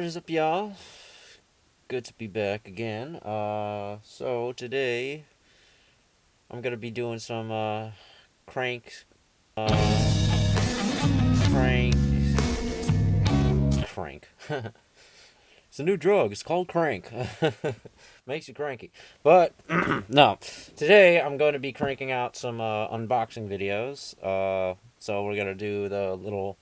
What is up, y'all? Good to be back again. So today I'm gonna be doing some crank, crank, crank. It's a new drug. It's called crank. Makes you cranky. But no, today I'm going to be cranking out some unboxing videos. So we're gonna do the little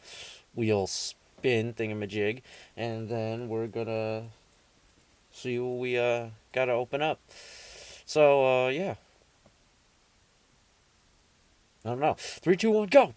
wheel spin thingamajig, and then we're gonna see what we gotta open up. So yeah, I don't know. 3, 2, 1, go.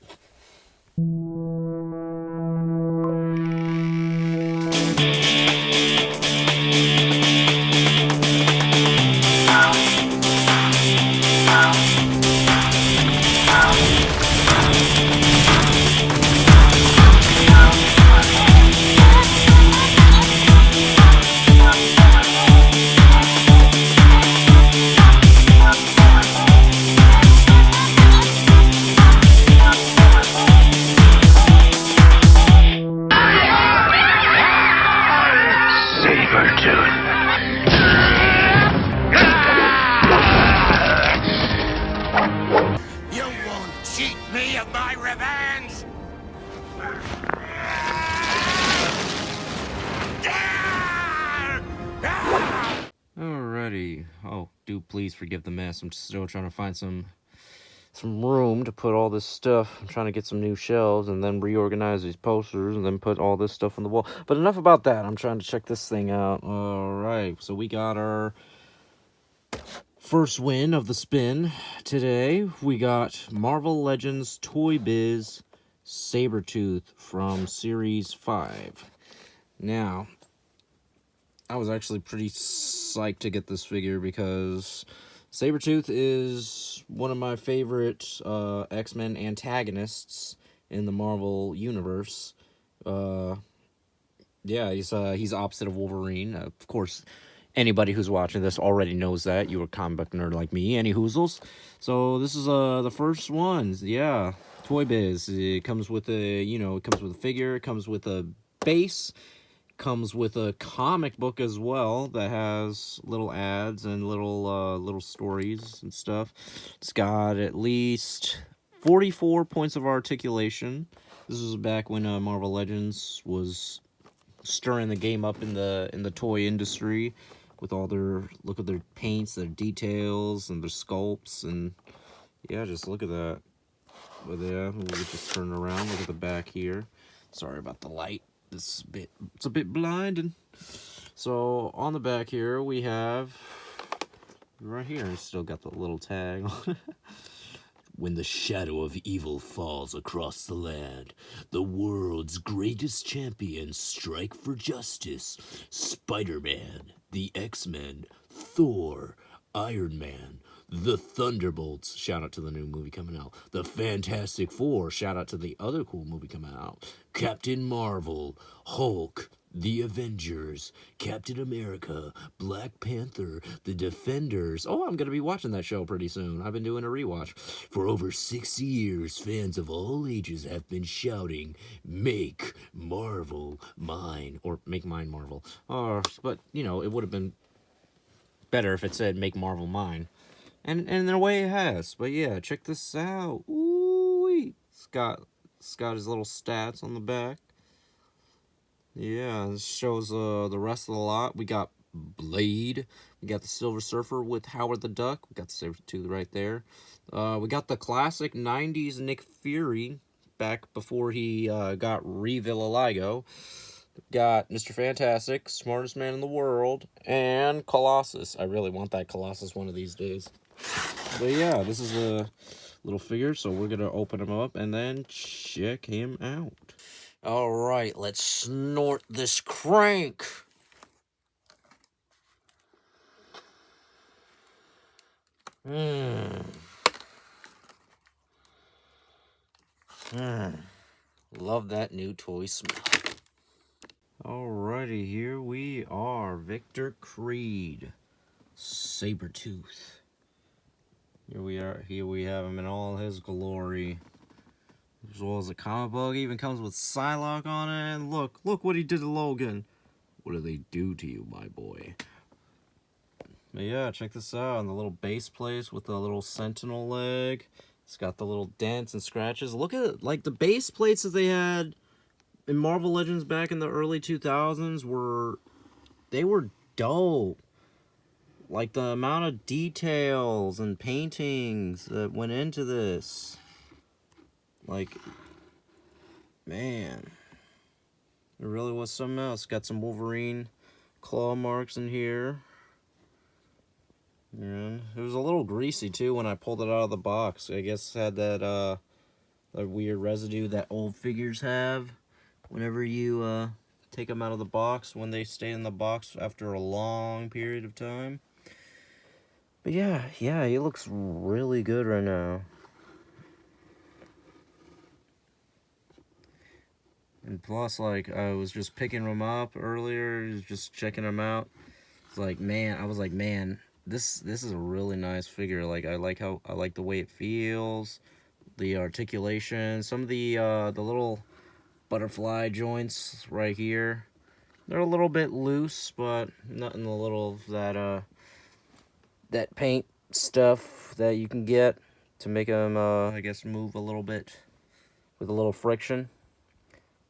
You won't cheat me of my revenge! Alrighty. Oh, do please forgive the mess. I'm still trying to find some room to put all this stuff. I'm trying to get some new shelves and then reorganize these posters and then put all this stuff on the wall. But enough about that. I'm trying to check this thing out. Alright, so we got our first win of the spin today. We got Marvel Legends Toy Biz Sabretooth from Series 5. Now, I was actually pretty psyched to get this figure because Sabretooth is one of my favorite X-Men antagonists in the Marvel Universe. Yeah, he's opposite of Wolverine. Of course, anybody who's watching this already knows that. You're a comic book nerd like me, any hoozles. So this is the first one. Yeah, Toy Biz. It comes with a it comes with a figure. It comes with a base. Comes with a comic book as well that has little ads and little stories and stuff. It's got at least 44 points of articulation. This was back when Marvel Legends was stirring the game up in the toy industry with all their look at their paints, their details, and their sculpts, and yeah, just look at that. But yeah, we'll just turn around. Look at the back here. Sorry about the light. It's a bit blinding. So on the back here we have right here. It's still got the little tag on it. When the shadow of evil falls across the land, the world's greatest champions strike for justice. Spider-Man, the X-Men, Thor, Iron Man, the Thunderbolts, shout out to the new movie coming out. The Fantastic Four, shout out to the other cool movie coming out. Captain Marvel, Hulk, the Avengers, Captain America, Black Panther, The Defenders. Oh, I'm going to be watching that show pretty soon. I've been doing a rewatch. For over 60 years, fans of all ages have been shouting, "Make Marvel mine," or "Make mine Marvel." But, it would have been better if it said "Make Marvel mine." And in a way it has. But yeah, check this out. Ooh-wee. It's got his little stats on the back. Yeah, this shows the rest of the lot. We got Blade. We got the Silver Surfer with Howard the Duck. We got the Sabretooth right there. We got the classic 90s Nick Fury back before he got re-vitiligo. Got Mr. Fantastic, Smartest Man in the World, and Colossus. I really want that Colossus one of these days. But yeah, this is a little figure, so we're going to open him up and then check him out. Alright, let's snort this crank. Love that new toy smell. Alrighty, here we are. Victor Creed. Sabretooth. Here we are. Here we have him in all his glory. As well as the comic book. Even comes with Psylocke on it. And look what he did to Logan. What do they do to you, my boy? But yeah, check this out. On the little base plate with the little sentinel leg. It's got the little dents and scratches. Look at it. Like, the base plates that they had in Marvel Legends back in the early 2000s were dope. Like, the amount of details and paintings that went into this. Like, man. It really was something else. Got some Wolverine claw marks in here. And it was a little greasy too when I pulled it out of the box. I guess it had that weird residue that old figures have whenever you take them out of the box, when they stay in the box after a long period of time. But yeah, he looks really good right now. And plus, like, I was just picking them up earlier, just checking them out. It's like, man, I was like, man, this is a really nice figure. Like, I like the way it feels, the articulation, some of the little butterfly joints right here. They're a little bit loose, but nothing a little of that paint stuff that you can get to make them, I guess, move a little bit with a little friction.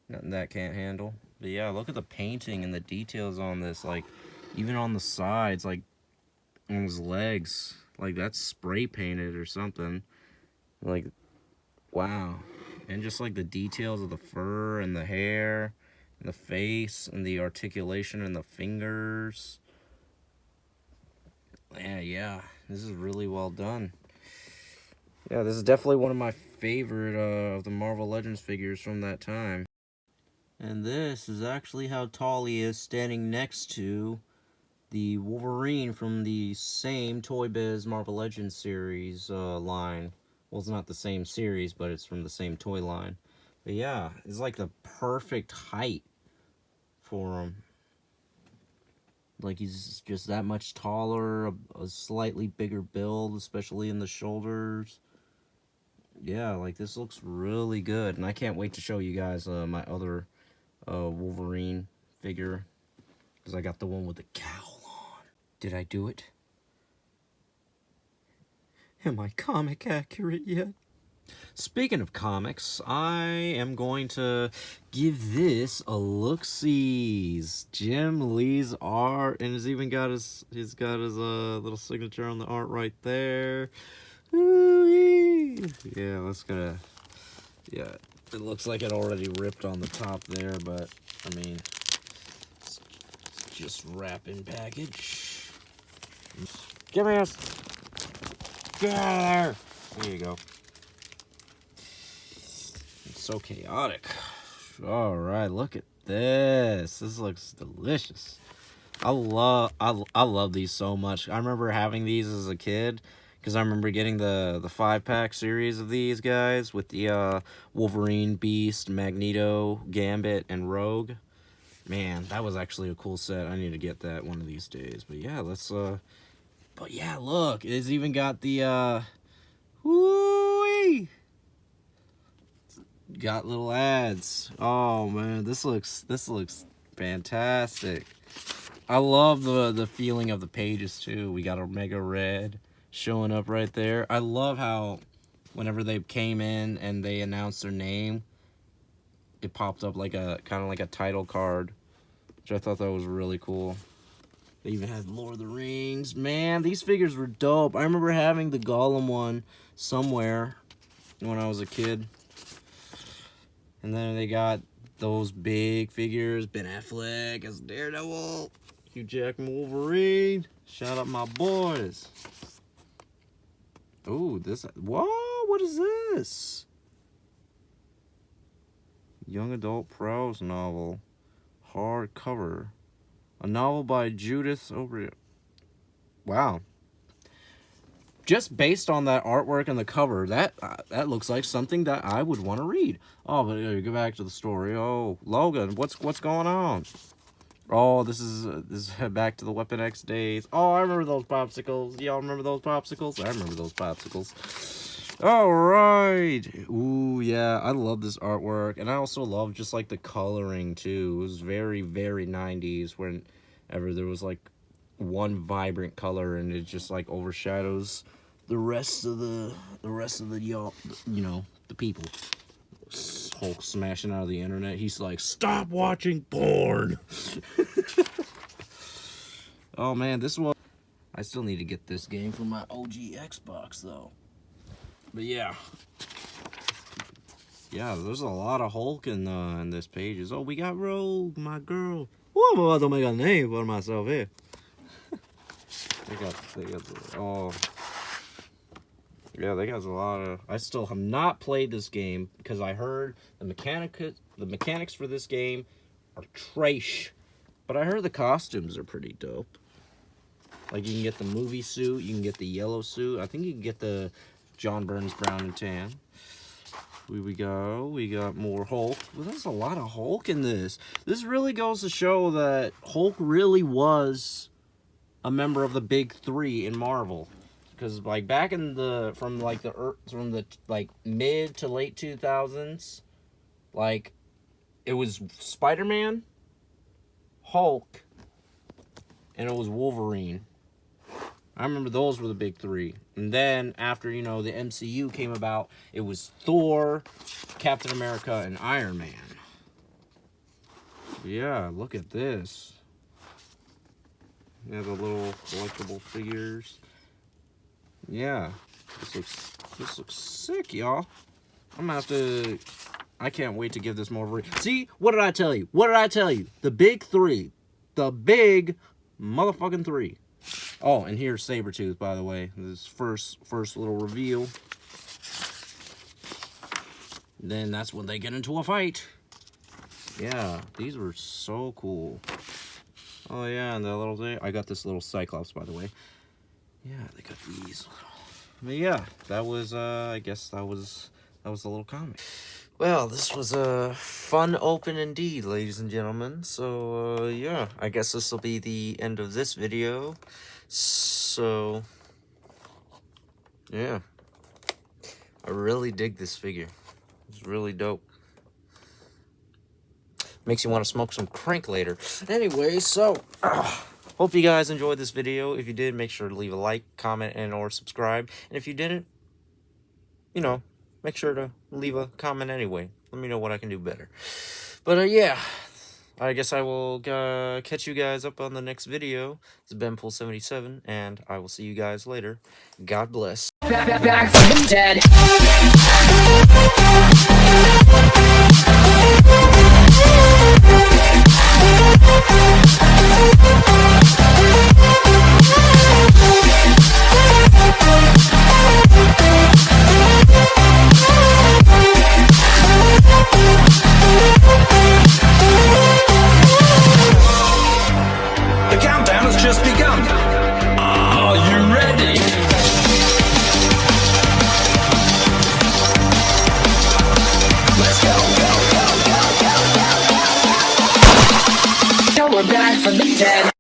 Nothing that can't handle. But yeah, look at the painting and the details on this. Like, even on the sides, like on his legs, like that's spray painted or something. Like, wow. And just like the details of the fur and the hair and the face and the articulation and the fingers. Yeah, this is really well done. Yeah, this is definitely one of my favorite of the Marvel Legends figures from that time. And this is actually how tall he is standing next to the Wolverine from the same Toy Biz Marvel Legends series line. Well, it's not the same series, but it's from the same toy line. But yeah, it's like the perfect height for him. Like, he's just that much taller, a slightly bigger build, especially in the shoulders. Yeah, like, this looks really good. And I can't wait to show you guys my other Wolverine figure, because I got the one with the cowl on. Did I do it? Am I comic accurate yet? Speaking of comics, I am going to give this a look-sees. Jim Lee's art, and he's got his little signature on the art right there. Ooh-wee. Yeah, yeah, it looks like it already ripped on the top there, but I mean, it's just wrapping package. Give me us. Get out of there. There you go. It's so chaotic. All right, look at this. This looks delicious. I love these so much. I remember having these as a kid, because I remember getting the 5-pack series of these guys with the Wolverine, Beast, Magneto, Gambit, and Rogue. Man, that was actually a cool set. I need to get that one of these days. But yeah, but yeah, look, it's even got the whoo-wee. Got little ads. Oh man, this looks fantastic. I love the feeling of the pages too. We got Omega Red showing up right there. I love how whenever they came in and they announced their name, it popped up like kind of like a title card, which I thought that was really cool. They even had Lord of the Rings. Man, these figures were dope. I remember having the Gollum one somewhere when I was a kid. And then they got those big figures. Ben Affleck as Daredevil. Hugh Jackman Wolverine. Shout out my boys. Ooh, whoa, what is this? Young adult prose novel. Hardcover. A novel by Judith O'Brien. Wow. Just based on that artwork and the cover, that looks like something that I would want to read. Oh, but go back to the story. Oh, Logan, what's going on? Oh, this is back to the Weapon X days. Oh, I remember those popsicles. Y'all remember those popsicles? I remember those popsicles. All right. Ooh, yeah. I love this artwork, and I also love just like the coloring too. It was very, very 90s. Whenever there was like one vibrant color, and it just like overshadows the rest of the y'all, you know, the people. Hulk smashing out of the internet. He's like, stop watching porn. Oh man, this one. I still need to get this game for my OG Xbox though. But yeah, there's a lot of Hulk in this pages. Oh, we got Rogue, my girl. Oh, I'm about to make a name for myself here. they got, oh, yeah, they got a lot of. I still have not played this game because I heard the mechanics for this game are trash, but I heard the costumes are pretty dope. Like you can get the movie suit, you can get the yellow suit. I think you can get the John Burns brown and tan. Here we go. We got more Hulk. Well, there's a lot of Hulk in this. This really goes to show that Hulk really was a member of the big three in Marvel. Because like back in from the mid to late 2000s, like it was Spider-Man, Hulk, and it was Wolverine. I remember those were the big three. And then after, you know, the MCU came about, it was Thor, Captain America, and Iron Man. Yeah, look at this. Yeah, the little collectible figures. Yeah, this looks sick, y'all. I'm gonna have to. I can't wait to give this more. See, what did I tell you? What did I tell you? The big three, the big motherfucking three. Oh, and here's Sabretooth, by the way. This first little reveal. Then that's when they get into a fight. Yeah, these were so cool. Oh yeah, and the little thing. I got this little Cyclops, by the way. Yeah, they got these. But yeah, that was I guess that was a little comic. Well, this was a fun open indeed, ladies and gentlemen. So yeah, I guess this will be the end of this video. So yeah, I really dig this figure. It's really dope. Makes you want to smoke some crank later. Anyway, so hope you guys enjoyed this video. If you did, make sure to leave a like, comment, and or subscribe. And if you didn't, you know, make sure to leave a comment anyway. Let me know what I can do better. But yeah, I guess I will catch you guys up on the next video. It's BenPool77, and I will see you guys later. God bless. Back from the dead. The countdown has just begun. Are you ready? Let's go. Now we're back from the dead.